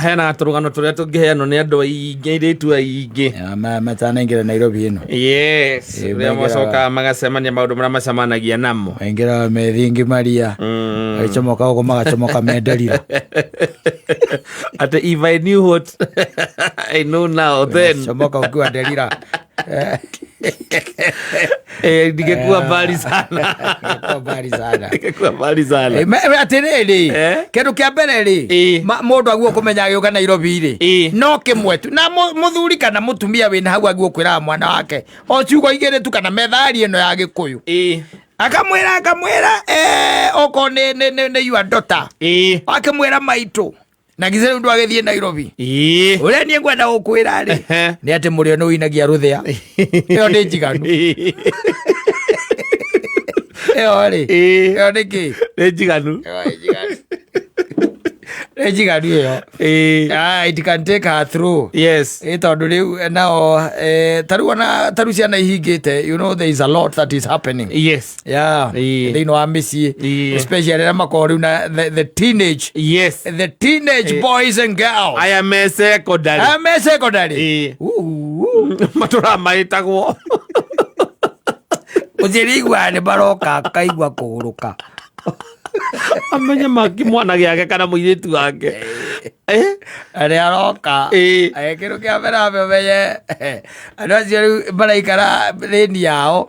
hena turugano turia tungiheanwo ni andu aingi iritu aingi matanaingira Nairobi ino. Yes, ria macoka magacemania maundu maria macemanagia namo aingira methingi maria aicomoka ugo magacomoka menderira ati if I knew what I know now then comoka ukiwa derira ningekuwa mbali sana ningekuwa mbali sana atiriri kindu kia mbere ri mundu aguo kumenya agiuka Nairobi ri no kimwe tu na muthuri kana mutumia wina hau aguo kwira mwana wake o ciugo igire tu kana methari ino ya Gikuyu akamwira oko ne your daughter akamwira maitu na gizere ndu agethie Nairobi uria nie ngwenda gukwira ri ni ati murio no inagia ruthia iyo ni njiganu iyo ri iyo ni ki ni njiganu Ejiganu yo it can take her through. Yes, tondu riu nao taru ciana ihingite, you know there is a lot that is happening. Yes, they know amisi especially na makori na the teenage. Yes, the teenage boys and girls. I am a secondary matura maitagwo ujirigwa ni baroka kaigwa kuguruka amenya maki mwana giake kana muiritu wake ari aroka kiru kia mbere menye andu acio riu baraikara reni yao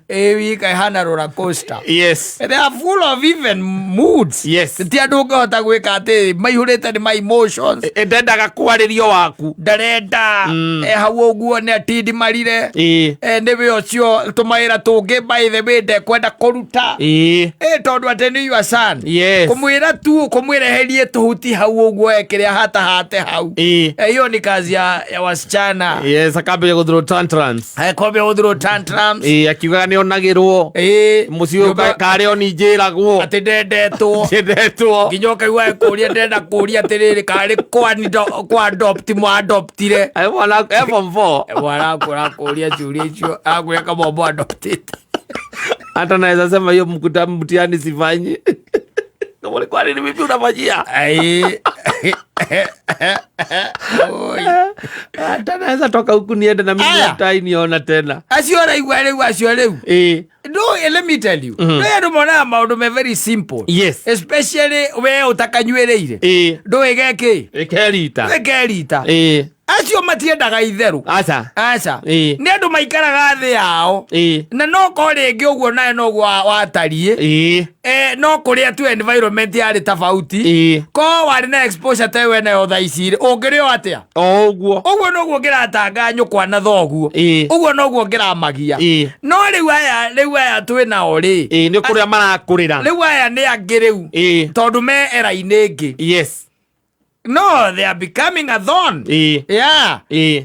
wika ihana roller coaster. Yes, they are full of even moods. Yes, ti andu ngihota gwika ati maihurite ni my emotions ndendaga kwaririo waku ndarenda hau uguo ni atindi marire niwe ucio tumaira tungi by the way ndekwenda kuruta tondu ati ni your son. Yes, kumwira tu kumwireherie tuhuti hau uguo ekiria hata hate hau hiyo ni kazi ya wasichana. Yes, akabe guthro tantrums akiuga ni onagirwo mucio kare oni njiragwo ati ndendetwo nginyoka iwa kuria ndenda kuria atiriri kare kwa adopt mu adoptire wala form 4 wala kuria ciuria icio aguria kama mbo adopted hata naweza sema hiyo mtihani sifanyi kama kwa nini vipi unafanyia hata naweza toka huku niende na mimi hata niona tena asiora igwale no, let me tell you no mona maundu me very simple. Yes, especially we utakanywereire ndo egeke ekerita acio matiendaga itheru aca ni andu maikaraga thi yao na no ko ringi uguo nae no watarie no kuria tu environment yari tofauti ko wari na exposure tewe na otha iciri ungirio atia uguo noguo ngiratanga nyukwa na thoguo uguo noguo ngiramagia no riu aya twina ori ni kuria marakurira riu aya ni angiriu tondu me era-ini ngi. Yes, no, they are becoming a thorn.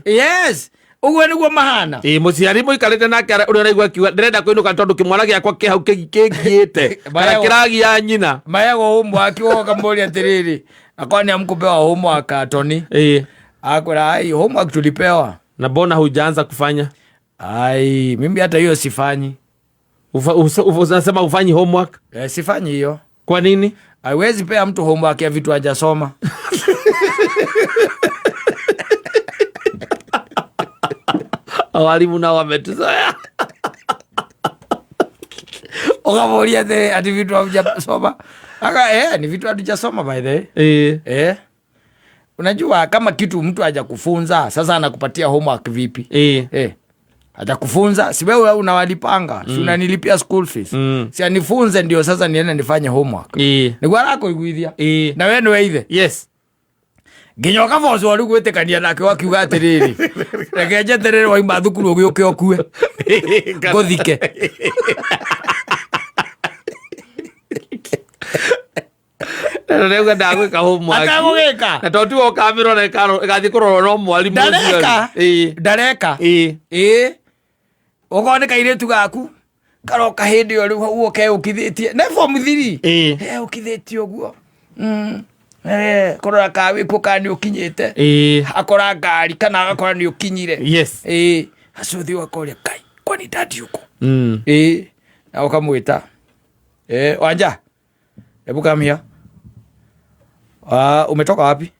Yes, uguo niguo mahana muciari muikarite nake uria raigua kiuga ndirenda kwinuka tondu kimwana giakwa ki hau kigiite kana kiragia nyina mayago homework woka mbori atiriri akwani amkupewa homework atoni akwira ai homework tulipewa na bona hujaanza kufanya mimi hata hiyo sifanyi. Unasema ufanyi homework? Sifanyi hiyo. Kwa nini? Haiwezi pea mtu homework ya vitu hajasoma. Walimu nao wametuzoea. Ukamuulia ati vitu hujasoma. Ni vitu hatujasoma by the way. Unajua kama kitu mtu hajakufunza, sasa anakupatia homework vipi? Hajakufunza, si wewe unawalipanga, si unanilipia school fees. Si anifunze ndio sasa niende nifanye homework. Ni gwarako iguithia. Na wewe niwe ithe. Yes. Ginyoka vozo wari gwetekania nake wakiuga atiriri. Rekeje terere wa imathukuru ugiuke okue. Gothike. Ndio ndagwika homework. Atagwika. Na tondu okamiro na gathi kuroro no mwalimu ucio. Ndareka. Ugone kairetu gaku. Karoka hindi yo riu uoke ukithitie. Ne form 3. Ukithitie uguo. Korora kawe ko kani ukinyite akora ngari kana agakora ni ukinyire. Yes. Acuthi wakoria kai kwani dadi uko na ukamwita wanja hebu kamia Umetoka wapi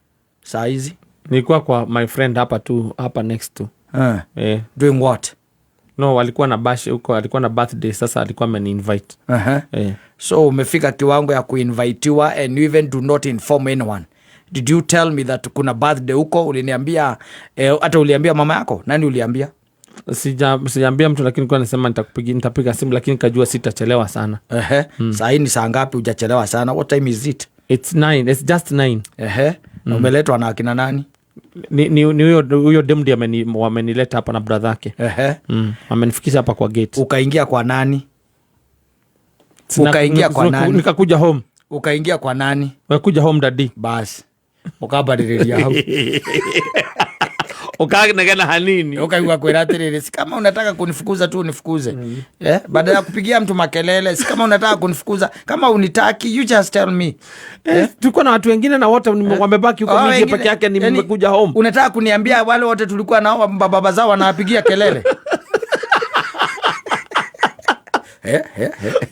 saa hizi? Nilikuwa kwa my friend hapa next to. Doing what? No, alikuwa na bash huko, alikuwa na birthday, sasa alikuwa ameni-invite. So umefika kiwango ya kuinvitiwa and you even do not inform anyone. Did you tell me that kuna birthday huko? Uliniambia hata uliambia mama yako? Nani uliambia? Sijaambia mtu, lakini kwa nasema nitapiga simu, lakini kajua sitachelewa sana. Saa hii ni saa ngapi? Hujachelewa sana. What time is it? It's 9. It's just 9. Umeletwa na akina nani? Ni huyo demdi wamenileta hapa na brother yake. Amenifikisha hapa kwa gate. Ukaingia kwa nani? Ukaingia kwa nani? Nikakuja home. Ukaingia kwa nani? Wekuja home daddy. Basi. Ukabadilia hao. Ukanegena hanini. Ukaiwa kwera atiriri. Si kama unataka kunifukuza tu unifukuze. Baada ya kupigia mtu makelele, si kama unataka kunifukuza, kama unitaki you just tell me. Tulikuwa na watu wengine na wote wamebaki huko, mimi peke yake nimekuja home. Unataka kuniambia wale wote tulikuwa nao baba zao wanapigia kelele?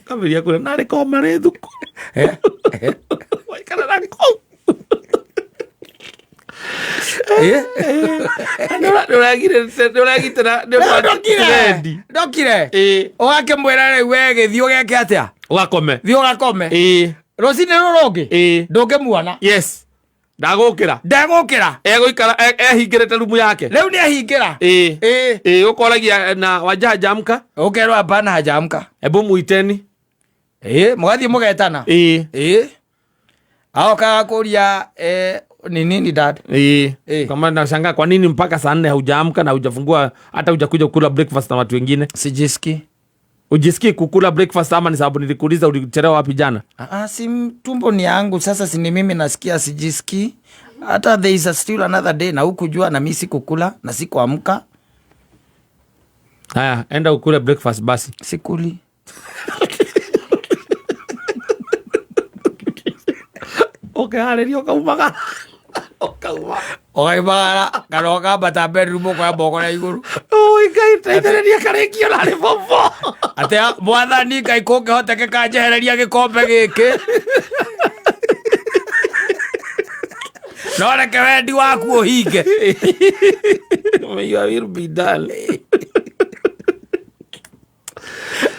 Kabiria kule nari kwa maredu. Waikana nako. Ndokire wake mwera wege thio geke atia wakome thio gakome rocine rorongi ndungimuona. Yes, ndagukira egoikara ehingirite rumu yake riu ni ahingira ukoragia na wajajamka ukerwa hapana hajamka ebu muiteni mugathie mugetana ao kagakuria ni nini dad? Kama nashangaa kwa nini mpaka saa 4 haujaamka na hujafungua hata hujakuja kukula breakfast na watu wengine. Sijiski. Ujiski kukula breakfast ama ni sababu nilikuuliza ulichelewa wapi jana? Si tumbo ni yangu sasa, si ni mimi nasikia sijiski. Hata there is still another day na hukujua na mimi sikukula na sikuamka. Haya, enda ukule breakfast basi. Sikuli. Okay, halerio kaumaga. Ogaimagara karoka bata bedroom kwa boko na iguru. Itethereria karekio na ri bobo. Ate mwathani Ngai kungihoteke kanjehereria gikombe giki. No reke wendi waku uhinge. You will be done.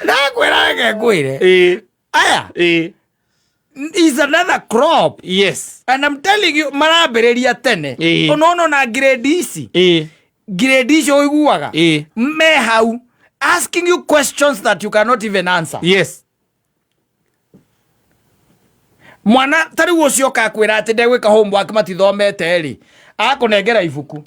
Nakwira reke kwire. Aya. Is another crop. Yes. And I'm telling you, marabereria tene. Onono na grade isi. Grade isi oiguaga. Me hau. Asking you questions that you cannot even answer. Yes. Mwana tari ucio kakwira ati ndegwika homework matithomete ri. Akunengera ibuku.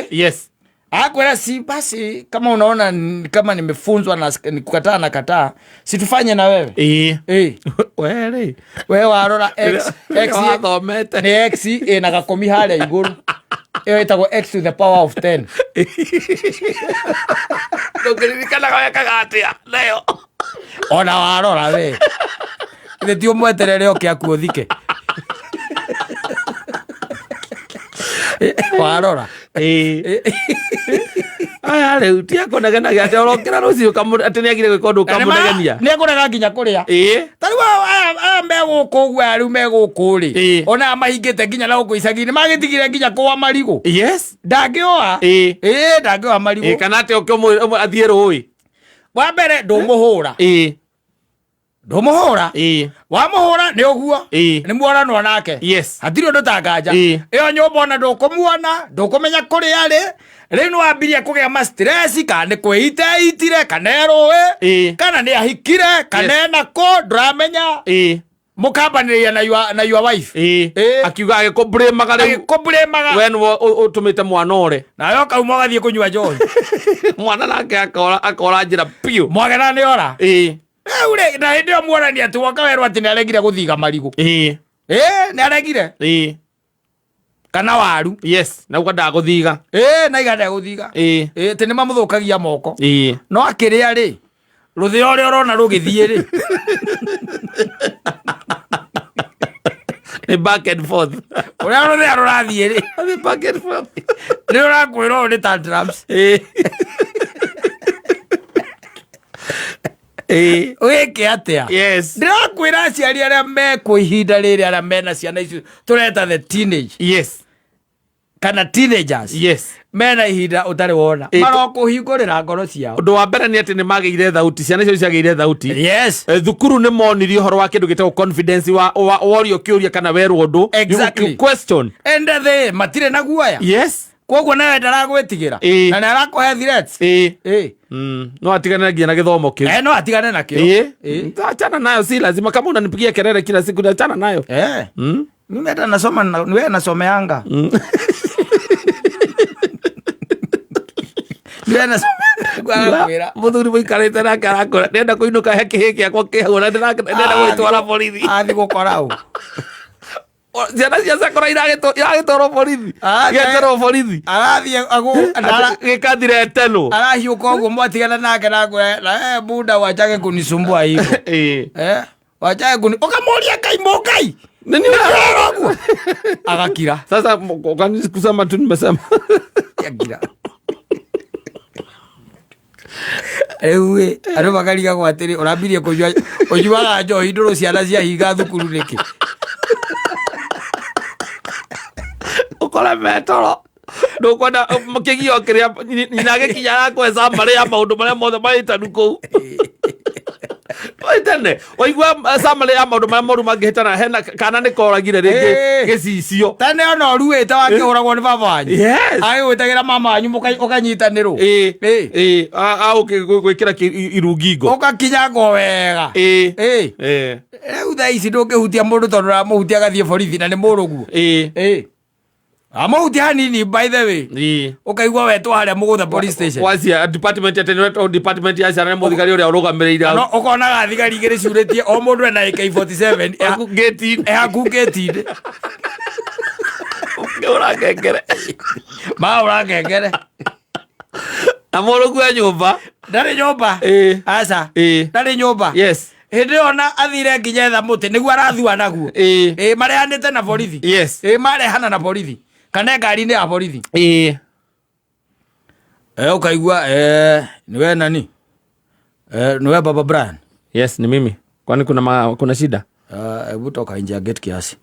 Yes. Akwira si basi kama unaona kama nimefunzwa na nikukataa na kataa, si tufanye na wewe. Wewe warora x wathomete ni x na gakomi haria iguru. Eyo itago x to the power of 10. Ndungirikana gaweka atia leo. Ona warora we. Ile tio mweterere okiaku uthike. Warora. Aya rĩu ti akonegenagia atĩ ũrokĩra rũciũ atĩ nĩagire gwĩka ũndũ ũkamũnegenia. Nĩekũnega nginya kũrĩa. Tarĩu aya megũkũ ũguo rĩu megũkũ rĩ. Ona mahingĩte nginya na gũkũ icagi-inĩ magĩtigire nginya kũa marigũ. Yes. Ndangĩoa. Ndangĩoa marigũ. Kana atĩ athiĩ rũĩ. Wa mbere ndũmũhũra. Ndũmũhũra. Wamũhũra nĩ ũguo. Nĩ muonanwo nake. Yes. Hatirĩ ũndũ ta nganja. Ĩyo nyũmba ona ndũkũmuona, ndũkũmenya kũrĩa arĩ. Rĩu nĩ wambirie kũgĩa ma stress kana nĩ kwĩiteitire kana erũĩ kana nĩ ahikire kana ena kũ ndũramenya. Mũkambanĩrĩria na your wife. Akiuga agĩkũblĩmaga rĩu. Agĩkũblĩmaga. We nĩwe ũtũmĩte mwana ũre. Nawe ũkauma ũgathiĩ kũnyua njohi. Mwana nake akora njĩra piũ. Mwagena nĩ ora. Rĩu rĩ na hĩndĩ ĩyo muonania atĩ woka werwo atĩ nĩ aregire gũthiga marigũ. Nĩ aregire. Kana waru. Yes, na uga ndagũthiga. Na iganda gũthiga. Tĩ nĩ mamũthũkagia moko. No akĩrĩa rĩ rũthĩa ũrĩa ũrona rũgĩthiĩ rĩ. Nĩ back and forth. Ũrĩa rũthĩa rũrathiĩ rĩ. Nĩ back and forth. Nĩ ũrakwĩrwo nĩ tantrums. weke atia. Yes. Ndirakwira aciari aria mekwo ihinda riri aria mena ciana icio tureta the teenage. Yes. Kana teenagers. Yes. Mena ihinda utari wona. Marokuhingurira ngoro ciao. Undu wa mbere ni ati ni magire thauti, ciana icio ciagire thauti. Yes. Thukuru ni monirie horo wa kindu gitagwo confidence wa orio kiuria kana werwo undu. Exactly. You question. And they matire na guaya. Yes. Koguo nawe ndaragwitigira na narakuhe threats. No atigane ngia na githomo kiu. No atigane na kio. Achana nayo, si lazima kama unanipigia kelele kila siku, achana nayo. Mimi hata nasoma, wewe nasomeanga. Wewe nasoma. Muthuri muikarite nake arakora ndenda kuinuka heki akwa kihura ndenda gwitwara borithi. Athi gukora u. Ciana cia sakora iragitwarwo borithi. Gĩtwarwo borithi. Arathi agu gĩkathire teno. Arahiũka ũguo mwatigana nake na buda wachage kunisumbua hivyo. Wachage ukamuria kai mokai. Nini unarogwa? Agakira. Sasa kusema tu nimesema. Yagira. Ewe aro magariga gwatiri urambirie kujua ujuaga njohi nduru ciana cia higa thukuru niki. Ukora metoro ndukwenda mukigio kiria nyinage kinya kweza maria maundu maria mothe maitanu kou. Waitane waigua samale ya maundu maria moru mangihitana hena kana ni koragire ringi gicicio tane ona ruite wakihuragwo ni baba wanyu. Yes. Ai witagira mama wanyu ukanyitaniro gwikira irungingo ukakinyango wega. Riu thaa ici ndungihutia mundu tondu ramuhutia agathie borithi na ni muruguo. Amuhutia hanini by the way. Ukaigua wetwa haria mugutha police station. Wacia department ya department ya ciana muthigari uria urugamirire. No ukona gathigari igiri ciuritie o mundu ena AK47 aku gate aku gate. Ura kengere. Ma ura kengere. Amoro kwa nyumba. Ndari nyumba. Asa. Ndari nyumba. Yes. Hindi ona athire nginya muti niguo arathua naguo. Marehanite na borithi. Yes. Marehana na borithi. Kana ngari ni ya borithi. Ukaigua niwe nani? Niwe Baba Brian. Yes, ni mimi. Kwani kuna shida? Hebu toka nje ya gate kiasi.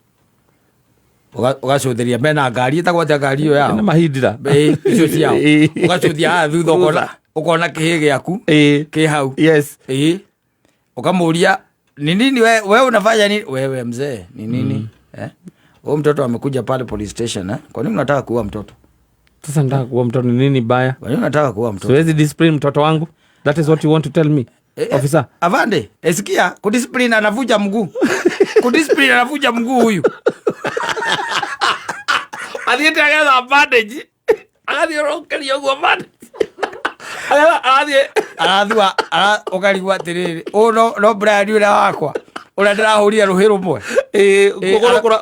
Ugacutheria mena ngari itagwate ngari iyo yao. Ni mahindira. Icio ciao. Ugacuthia thutha ukona kihi giaku ki hau. Yes. Ukamuria ni nini wewe unafanya nini? Wewe mzee ni nini? Huyo mtoto amekuja pale police station Kwa nini unataka kuua mtoto? Sasa nataka kuua mtoto ni nini baya? Kwa nini unataka kuua mtoto? Siwezi discipline mtoto wangu. That is what you want to tell me. Officer. Avande, esikia kudiscipline anavuja mguu. Kudiscipline anavuja mguu huyu. Alienda akaza bandage. Alirokelia huko bandage. Arathua ukarigwa atiriri no Brian ura wakwa ura ndirahuria ruhi rumwe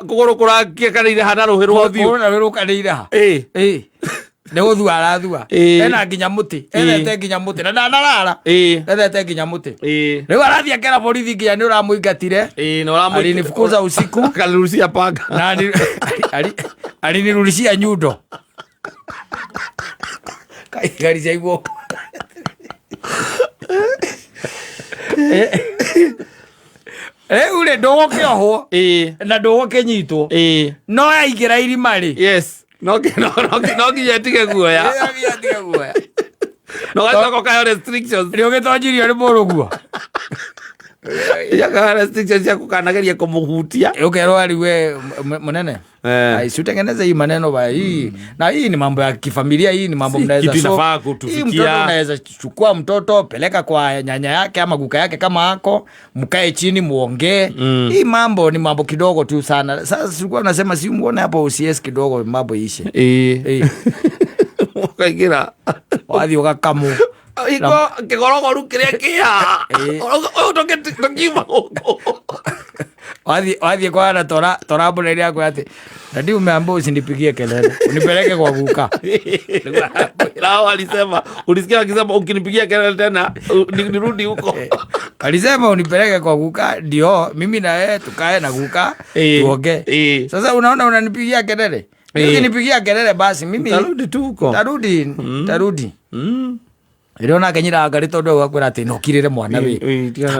kuguru kurakia kanire hana ruhi rwothiu ura ruhi rukanire ha ne guthua arathua ena nginya muti ethete nginya muti na ndarara ethete nginya muti riu arathia kera borithi nginya ni uramuingatire no alinifukuza usiku akanirushia panga na alinirushia nyundo gari zaigwo ule ndogo kioho na ndogo kenyitwo no yaigira irimari. Yes. No kinya tige guoya. No gatoko kayo restrictions. Rio getonjirio ni muruguo. Yaka restrictions ya kukanageria kumuhutia. Ukerwo ari we munene. Utengeneze hii maneno ba hii. Na hii ni mambo ya kifamilia, hii ni mambo mnaweza tunafaa kutufikia. Mtoto unaweza chukua mtoto peleka kwa nyanya yake ama guka yake kama hako, mkae chini muongee. Hii mambo ni mambo kidogo tu sana. Sasa tulikuwa tunasema si muone hapo OCS kidogo mambo ishe. Ukagira. Wathi ukakamu. Iko kigorogoru kiria kia. Utoke tukima huko. Wathi kwa na tora bure yako ati. Ndio umeambiwa usinipigie kelele. Unipeleke kwa guka. Lao alisema, ulisikia akisema ukinipigia kelele tena nirudi huko. Alisema unipeleke kwa guka ndio mimi na yeye tukae na guka tuongee. Sasa unaona unanipigia kelele. Ukinipigia kelele basi mimi tarudi tu huko. Tarudi. Iro na kenyira ngari tondu gwakwira ati nokirire mwana we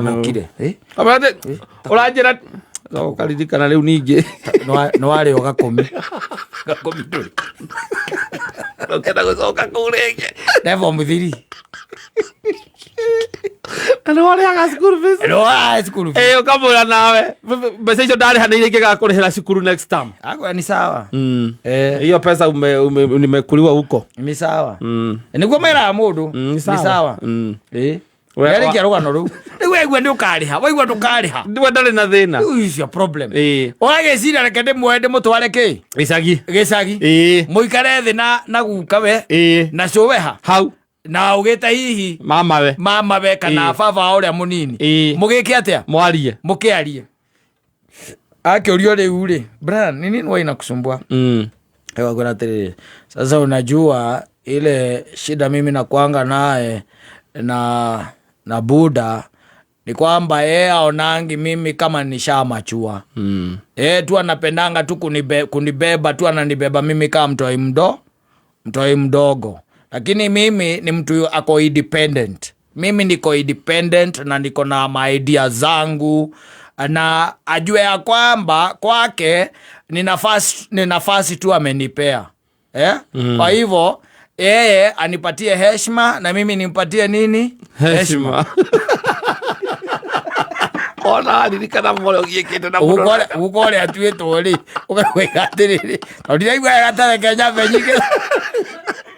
nokire amate uranjira no karirikana riu ningi no ari o gakumi nduri okenda gucoka kurenge nevo muthiri no ari aga school fees no ai school fees ukamura nawe mbeca icio ndari hanire ingega kurihira cukuru next term agwa ni sawa hiyo pesa nimekuliwa huko ni sawa niguo mera mundu ni sawa Yari kia rugano ru. Niwe igwe ndi ukariha, waigwa ndukariha. Ndiwe ndari na thina. Is your problem. Orage cira reke ndi mwende mutware ki? Gicagi. Muikare thi na guka we. Na coweha. Hau. Na ugita hihi mama we kana baba uria munini. Mugike atia? Mwarie. Mukiarie. Akiurio riu ri. Brother, nini wewe inakusumbua? Ewa kuna tere. Sasa unajua ile shida mimi na kuanga naye na Buda ni kwamba yeye aonangi mimi kama nishamachua. Tu anapendanga tu kunibeba tu, ananibeba mimi kama mtoi mdogo. Lakini mimi ni mtu ako independent. Mimi niko independent na niko na maidia zangu, na ajue ya kwamba kwake ni nafasi tu amenipea. Kwa hivyo yeye anipatie heshima na mimi nimpatie nini? Heshima. Ona aririkana mole ugiekete na muno. Ukore atueto ri. Ukakwega atiriri. Ndira igwa gatare Kenya benyike.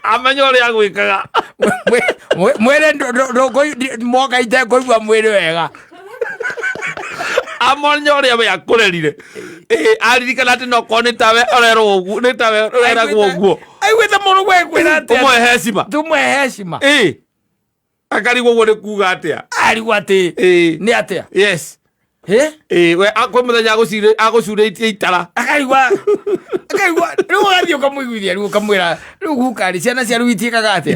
Amenyo ri agwikaga. Mwere ndo moka ite koigwa mwere wega. Amonyo ri abe akurerire. Aririkana ati no kone tawe orero ogu, ni tawe orera gwo. Ai weta muno gwekwira ati. Tumwe heshima. Akarigo wone kuga atia. Arigwa ati. Ni atia. Yes. We akwa muthenya agocure itara. Akarigwa. Riu gathio kamuiguithia riu kamwira riu gukari ciana cia riu itiekaga atia.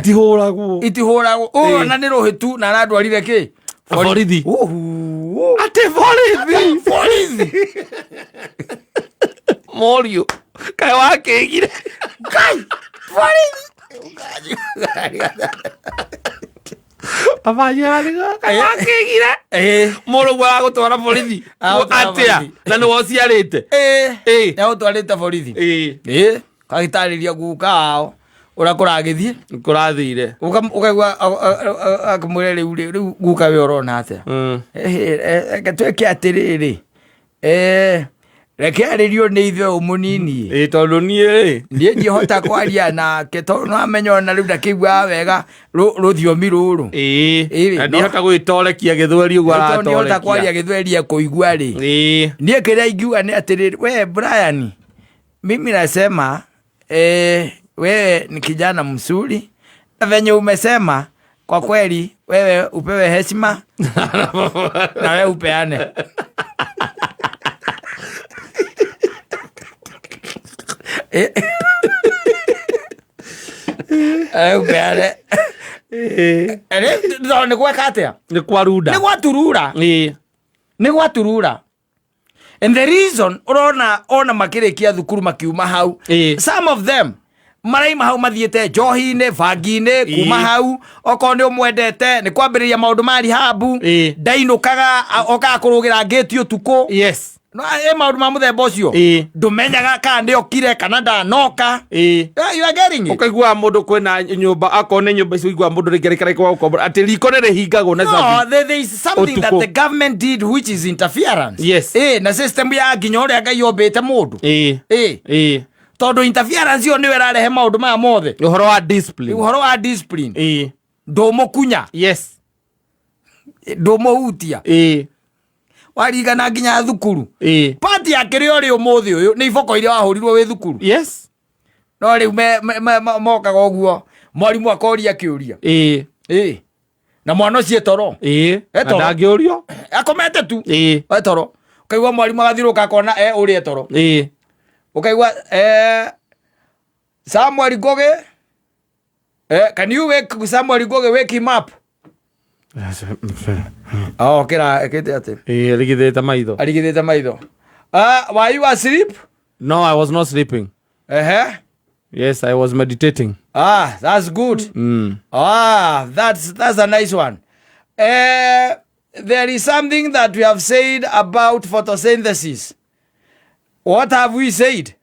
Itihuragwo. Na ni ruhitu na aradwarire ki? Borithi. Ate borithi. Morio. Kai wakegire. Kai. Borithi. Abanya aliga akegire moro gwa gutwara borithi atia na no ciarite ya gutwarite borithi kagitariria guka urakuragithie kurathire ukaigwa akamurere riu guka we urona atia gatweke atiriri reke aririo ni ithe umunini tondu nie hota kwaria nake tondu no amenyo na riu ndakigwa wega ruthiomi ruru ni hota gwitorekia githweri ugu aratorekia ni hota kwaria githweri kuigwa ri nie kiria ingiuga ni atiriri we Brian, mimi nasema wewe ni kijana mzuri na venye umesema kwa kweli wewe upewe heshima na wewe upeane. Upeane. Ni gweka atia? Ni gwaturura. And the reason ona makirikia thukuru makiuma hau, some of them maraima hau mathiete njohi-ini bangi-ini kuma hau oko ni umwendete ni kwambiriria maundu mari habu ndainukaga okaga kurugira gate utuku. Yes. No maundu ma muthemba ucio ndumenyaga kana ndi okire kana ndanoka. You are getting it. Ukaigua mundu kwina nyumba akone nyumba icio igua mundu ringerekera kwa ukombo ati riko ne rihingagwo na sabi. No, there is something that the government did which is interference. Yes. Na system ya nginya uria Ngai yombete mundu. Tondu interference yo niwe rarehe maundu maya mothe. Uhoro wa discipline. Ndomukunya. Yes. Ndomuhutia. Warigana nginya thukuru. Party ya kirio ri umuthi uyu ni iboko iria wahurirwo wi thukuru. Yes. No ri moka goguo mwarimu akoria kiuria. Na mwana ucio toro. Na ndangiurio. Akomete tu. Toro. Kaigwa mwarimu agathiruka akona uri toro. Ukaigwa Samuel Goge. Can you wake Samuel Goge wake him up? Kira kete ate. Aligitheta maitho. Were you asleep? No, I was not sleeping. Yes, I was meditating. That's good. That's a nice one. There is something that we have said about photosynthesis. What have we said?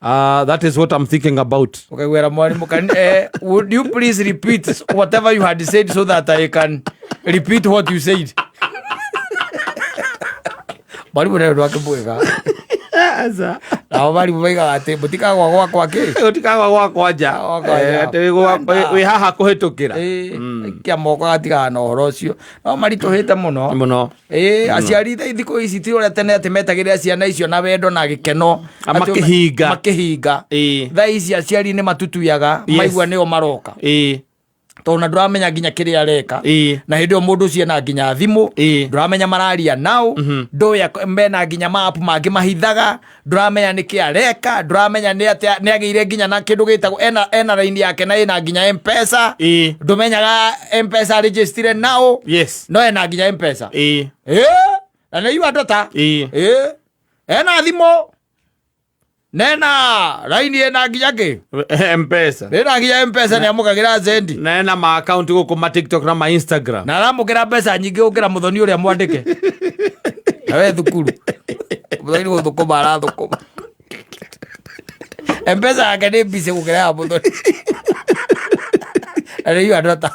That is what I'm thinking about. Okay, would you please repeat whatever you had said so that I can repeat what you said? Mwalimu ndio akibweka. Na mwalimu wega ati mutikagwa gwakwa ki? Mutikagwa gwakwa nja. Ati wi haha kuhitukira. Kia moko atiga na horo cio. No marituhite muno. Muno. Aciari thikũ ici ti ũrĩa tene atĩ metagĩrĩra ciana icio na wendo na gĩkeno. Makihinga. Thaa ici aciari nĩ matutuyaga maigua nĩo maroka. Tona ndũramenya nginya kĩrĩa areka na hĩndĩ ĩyo mũndũ ũcio ena nginya thimũ ndũramenya mararia nao ndũya mena nginya mapu mangĩ mahithaga ndũramenya nĩkĩ areka ndũramenya nĩ agĩire nginya na kĩndũ gĩtagwo ena raini yake na ena nginya M-Pesa ndũmenyaga M-Pesa register nao no ena nginya M-Pesa na nĩ iwa ndota ena thimũ nena raini ena nginya kĩ M-Pesa nena nginya M-Pesa nĩ amũkagĩra zendi nena ma account gũkũ ma TikTok na ma Instagram na aramũkĩra mbeca nyingĩ gũkĩra mũthoni ũrĩa mwandĩke na we thukuru mũthoni gũthũkũma arathũkũma M-Pesa yake nĩ mbici gũkĩra ya mũthoni na nĩ iwa ndota